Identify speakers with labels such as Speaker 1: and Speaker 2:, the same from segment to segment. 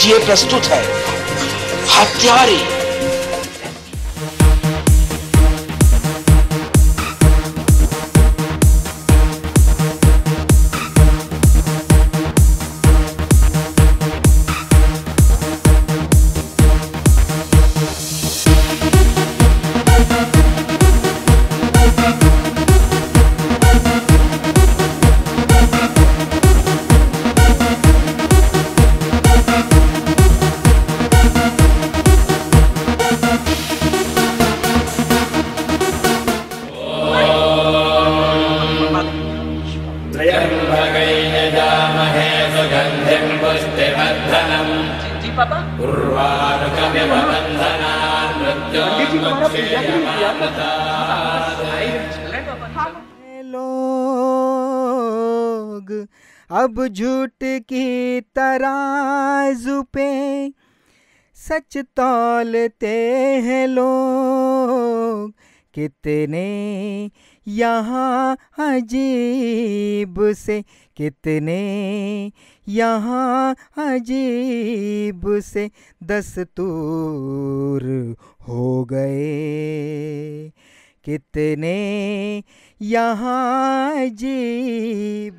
Speaker 1: लीजिए, प्रस्तुत है हत्यारे।
Speaker 2: लोग अब झूठ की तराजू पे सच तौलते हैं लोग। कितने यहाँ अजीब से, कितने यहाँ अजीब से दस्तूर हो गए। कितने यहाँ अजीब।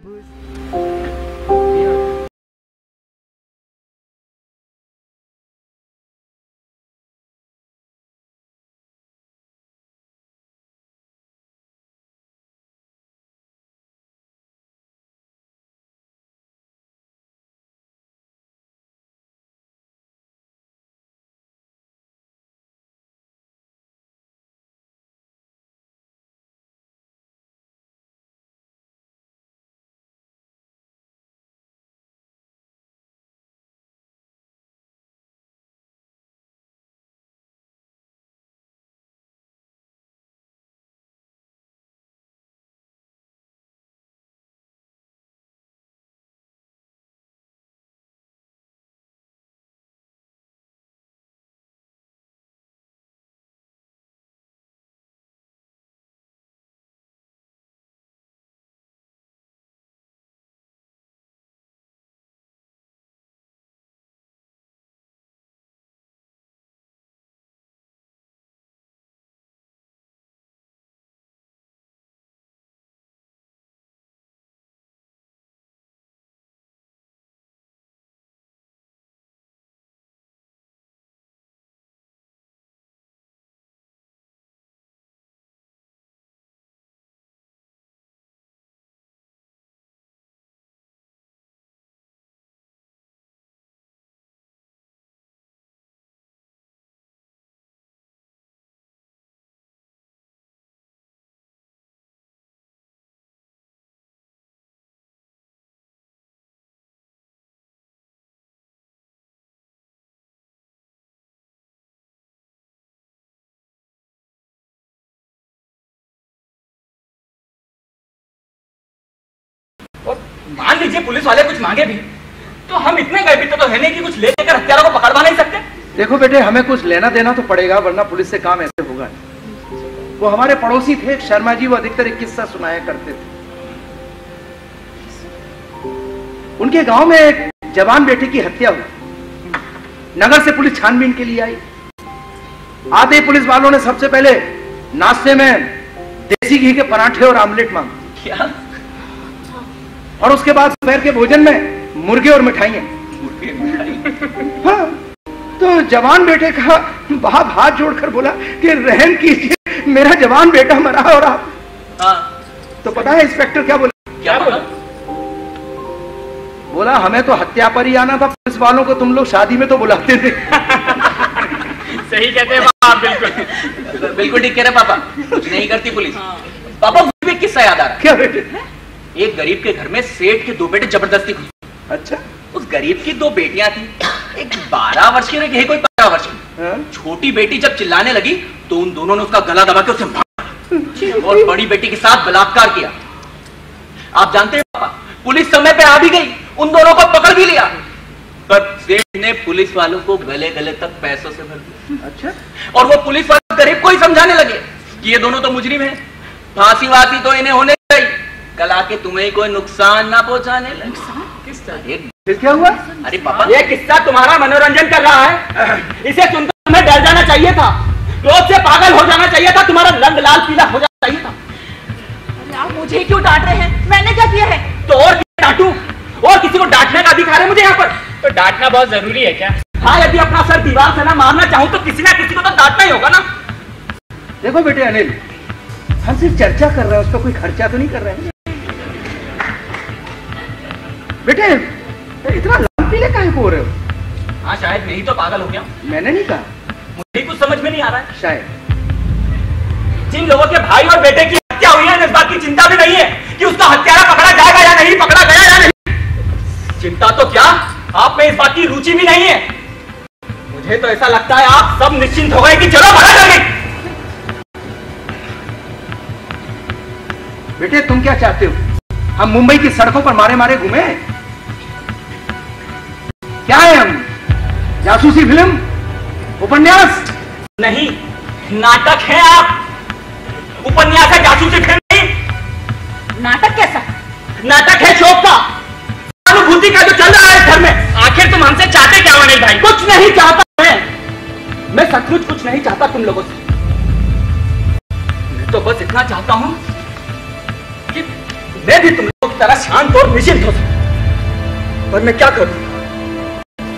Speaker 3: और मान लीजिए पुलिस वाले कुछ मांगे भी तो हम इतने गए तो है नहीं कि कुछ लेकर हत्यारों को पकड़वा नहीं सकते।
Speaker 4: देखो बेटे, हमें कुछ लेना देना तो पड़ेगा, वरना पुलिस से काम ऐसे होगा नहीं। वो हमारे पड़ोसी थे शर्मा जी, वो अधिकतर एक किस्सा सुनाया करते थे। उनके गांव में एक जवान बेटे की हत्या हुई। नगर से पुलिस छानबीन के लिए आई। आते ही पुलिस वालों ने सबसे पहले नाश्ते में देसी घी के पराठे और आमलेट मांगे।
Speaker 3: क्या?
Speaker 4: और उसके बाद दोपहर के भोजन में मुर्गे और मिठाइयां। हाँ, तो जवान बेटे का बाप हाथ जोड़कर बोला कि रहम कीजिए, मेरा जवान बेटा मरा और आप।
Speaker 3: हाँ।
Speaker 4: तो पता है इंस्पेक्टर क्या बोला?
Speaker 3: क्या बोला?
Speaker 4: बोला हमें तो हत्या पर ही आना था, पुलिस वालों को तुम लोग शादी में तो बुलाते थे।
Speaker 3: सही कहते हैं आप, बिल्कुल बिल्कुल ठीक कह रहे पापा। कुछ नहीं करती पुलिस। पापा मुझे एक किस्सा याद आ रहा।
Speaker 4: क्या बेटे?
Speaker 3: एक गरीब के घर में सेठ के दो बेटे जबरदस्ती हुई।
Speaker 4: अच्छा।
Speaker 3: उस गरीब की दो बेटियां थी, एक 12 वर्ष की और एक कोई 15 वर्ष की। छोटी बेटी जब चिल्लाने लगी तो उन दोनों ने उसका गला दबा के उसे मारा और बड़ी बेटी के साथ बलात्कार किया। आप जानते हैं पापा, पुलिस समय पे आ भी गई, उन दोनों को पकड़ भी लिया, पर सेठ ने पुलिस वालों को गले गले तक पैसों से भर दिया।
Speaker 4: अच्छा।
Speaker 3: और वो पुलिस वाले गरीब को ही समझाने लगे कि ये दोनों तो मुजरिम हैं, फांसी वासी तो इन्हें होने चाहिए, कल आके तुम्हें कोई नुकसान ना पहुंचाने लगे। किस तरह?
Speaker 4: फिर क्या हुआ?
Speaker 3: अरे पापा, ये किस्सा तुम्हारा मनोरंजन कर रहा है। इसे सुनकर तुम्हें डर जाना चाहिए था, क्रोध से पागल हो जाना चाहिए था, तुम्हारा रंग लाल पीला हो जाना चाहिए था।
Speaker 5: अरे आप मुझे क्यों डांट रहे हैं? मैंने क्या किया है?
Speaker 3: तो और डांटू? और किसी को डांटने का अधिकार है मुझे यहाँ पर?
Speaker 6: तो डांटना बहुत जरूरी है क्या?
Speaker 3: हाँ, यदि अपना सर दीवार से ना मारना चाहूँ तो किसी ना किसी को तो डांटना ही होगा ना।
Speaker 4: देखो बेटे अनिल, हम सिर्फ चर्चा कर रहे हैं, उस पर कोई खर्चा तो नहीं कर रहे हैं। बेटे इतना लाल पीले काहे को हो रहे हो?
Speaker 3: हाँ, शायद मैं ही तो पागल हो गया।
Speaker 4: मैंने नहीं कहा,
Speaker 3: मुझे कुछ समझ में नहीं आ रहा है।
Speaker 4: शायद
Speaker 3: जिन लोगों के भाई और बेटे की हत्या हुई है, इस बात की चिंता भी नहीं है कि उसका हत्यारा पकड़ा जाएगा या नहीं, पकड़ा गया या नहीं। चिंता तो क्या, आप में इस बात की रुचि भी नहीं है। मुझे तो ऐसा लगता है आप सब निश्चिंत हो गए कि चलो भगा चलेंगे।
Speaker 4: बेटे तुम क्या चाहते हो? हम मुंबई की सड़कों पर मारे मारे घूमे? क्या है हम? जासूसी फिल्म? उपन्यास?
Speaker 3: नहीं, नाटक है आप। उपन्यास है, जासूसी फिल्म नहीं।
Speaker 5: नाटक कैसा?
Speaker 3: नाटक है शोक का, अनुभूति का, जो चल रहा है इस घर में।
Speaker 6: आखिर तुम हमसे चाहते क्या हो अनिल भाई?
Speaker 3: कुछ नहीं चाहता मैं सचमुच कुछ नहीं चाहता तुम लोगों से। मैं तो बस इतना चाहता हूं कि मैं भी तुम लोगों की तरह शांत और निश्चिंत हो सकूं। पर मैं क्या करूं?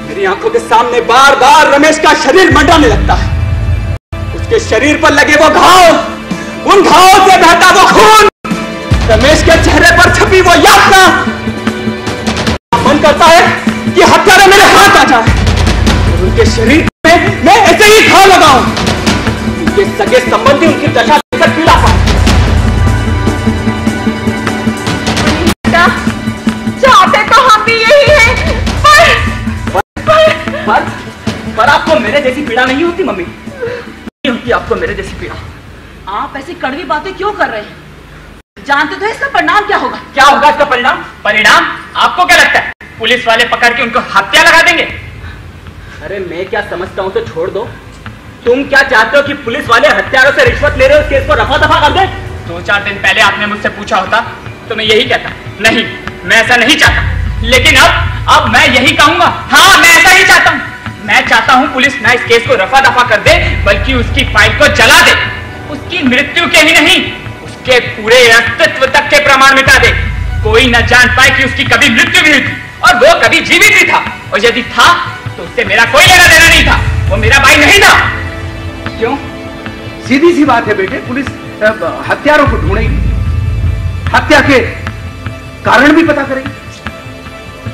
Speaker 3: मेरी आंखों के सामने बार बार रमेश का शरीर मंडराने लगता है। उसके शरीर पर लगे वो घाव, उन घावों से बहता वो खून, रमेश के चेहरे पर छपी वो यातना। मन करता है कि हत्यारा मेरे हाथ आ जाए और उनके शरीर में मैं ऐसे ही घाव लगाऊं, उनके सगे संबंधी उनकी दशा देखकर पीला पाए।
Speaker 5: चाहते तो हम भी यही हैं,
Speaker 3: पर आपको मेरे जैसी पीड़ा नहीं होती मम्मी? नहीं होती आपको मेरे जैसी पीड़ा?
Speaker 5: आप ऐसी कड़वी बातें क्यों कर रहे हैं? जानते तो इसका परिणाम क्या होगा?
Speaker 3: क्या होगा इसका परिणाम?
Speaker 6: परिणाम आपको क्या लगता है? पुलिस वाले पकड़ के उनको हत्या लगा देंगे?
Speaker 3: अरे मैं क्या समझता हूं तो छोड़ दो। तुम क्या चाहते हो कि पुलिस वाले हत्यारों से रिश्वत ले रहे हो, केस को रफा दफा कर दे?
Speaker 6: 2-4 दिन पहले आपने मुझसे पूछा होता तो मैं यही कहता, नहीं मैं ऐसा नहीं चाहता। लेकिन अब मैं यही कहूंगा, हाँ मैं ऐसा ही चाहता हूँ। मैं चाहता हूँ पुलिस ना इस केस को रफा दफा कर दे, बल्कि उसकी फाइल को जला दे। उसकी मृत्यु के ही नहीं, उसके पूरे अस्तित्व तक के प्रमाण मिटा दे। कोई न जान पाए कि उसकी कभी मृत्यु भी हुई थी और वो कभी जीवित भी था, और यदि था तो उससे मेरा कोई लेना देना नहीं था, वो मेरा भाई नहीं था।
Speaker 4: क्यों? सीधी सी बात है बेटे, पुलिस हत्यारों को ढूंढेगी, हत्या के कारण भी पता करेगी,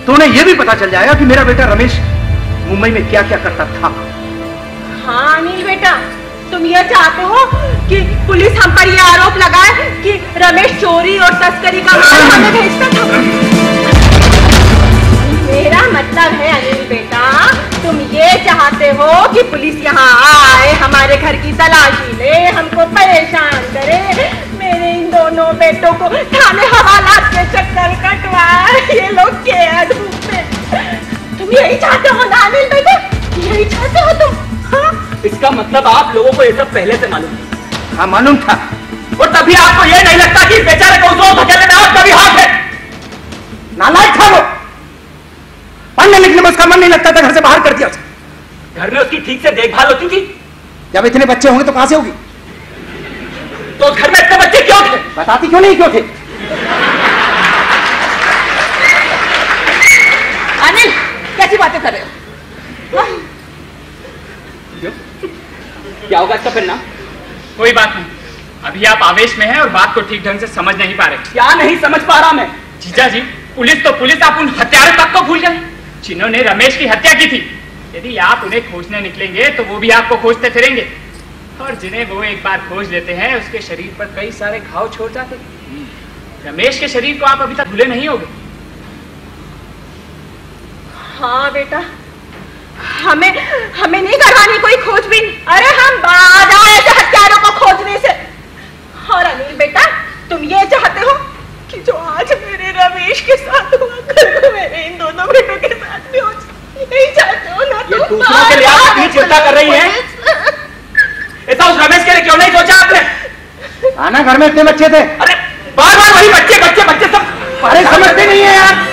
Speaker 4: तो उन्हें यह भी पता चल जाएगा कि मेरा बेटा रमेश मुंबई में क्या क्या करता था।
Speaker 5: हाँ अनिल बेटा, तुम ये चाहते हो कि पुलिस हम पर यह आरोप लगाए कि रमेश चोरी और तस्करी का माल हमें भेजता था। मेरा मतलब है अनिल बेटा, तुम ये चाहते हो कि पुलिस यहाँ आए, हमारे घर की तलाशी ले, हमको परेशान करे, मेरे इन दोनों बेटों को थाने हवालात के चक्कर कटवाए, ये लोग कैद भुगते। तुम यही चाहते हो ना अनिल बेटा? यही चाहते हो तुम? हाँ?
Speaker 3: इसका मतलब आप लोगों को ये सब पहले से मालूम था?
Speaker 4: हाँ मालूम था।
Speaker 3: और तभी आपको ये नहीं लगता कि बेचारे को उस धकेलने में आपका भी हाथ है?
Speaker 4: नालायक था वो, पढ़ने लिखने में उसका मन नहीं लगता था, घर से बाहर कर दिया।
Speaker 3: घर में उसकी ठीक से देखभाल होती थी?
Speaker 4: जब इतने बच्चे होंगे तो कहां से होगी?
Speaker 3: तो उस घर में इतने बच्चे क्यों थे?
Speaker 4: बताती क्यों नहीं क्यों थे?
Speaker 5: अनिल कैसी बातें कर रहे हो? हाँ?
Speaker 3: क्या होगा इसका परिणाम?
Speaker 6: कोई बात नहीं, अभी आप आवेश में हैं और बात को ठीक ढंग से समझ नहीं पा रहे।
Speaker 3: क्या नहीं समझ पा रहा मैं?
Speaker 6: जीजा जी, पुलिस तो पुलिस, आप उन हत्यारों तक को भूल गए जिन्होंने रमेश की हत्या की थी। यदि आप उन्हें खोजने निकलेंगे तो वो भी आपको खोजते फिरेंगे, और जिन्हें वो एक बार खोज लेते हैं उसके शरीर पर कई सारे घाव छोड़ जाते। रमेश के शरीर को आप अभी तक भूले नहीं होगे।
Speaker 5: हाँ बेटा, हमें नहीं करवानी कोई खोजबीन। अरे हम बाज आए थे हत्यारों को खोजने से। और अनिल बेटा, तुम ये चाहते हो कि जो आज मेरे रमेश के साथ हुआ, कल को मेरे इन दोनों बेटों के साथ भी हो जाए। यही चाहते हो ना?
Speaker 3: ये दूसरों के लिए आप इतनी चिंता कर रही हैं? ऐसा उस रमेश के लिए क्यों नहीं सोचा आपने?
Speaker 4: आना घर में इतने बच्चे थे।
Speaker 3: अरे बार बार वही बच्चे बच्चे बच्चे सब।
Speaker 4: अरे समझते नहीं है यार।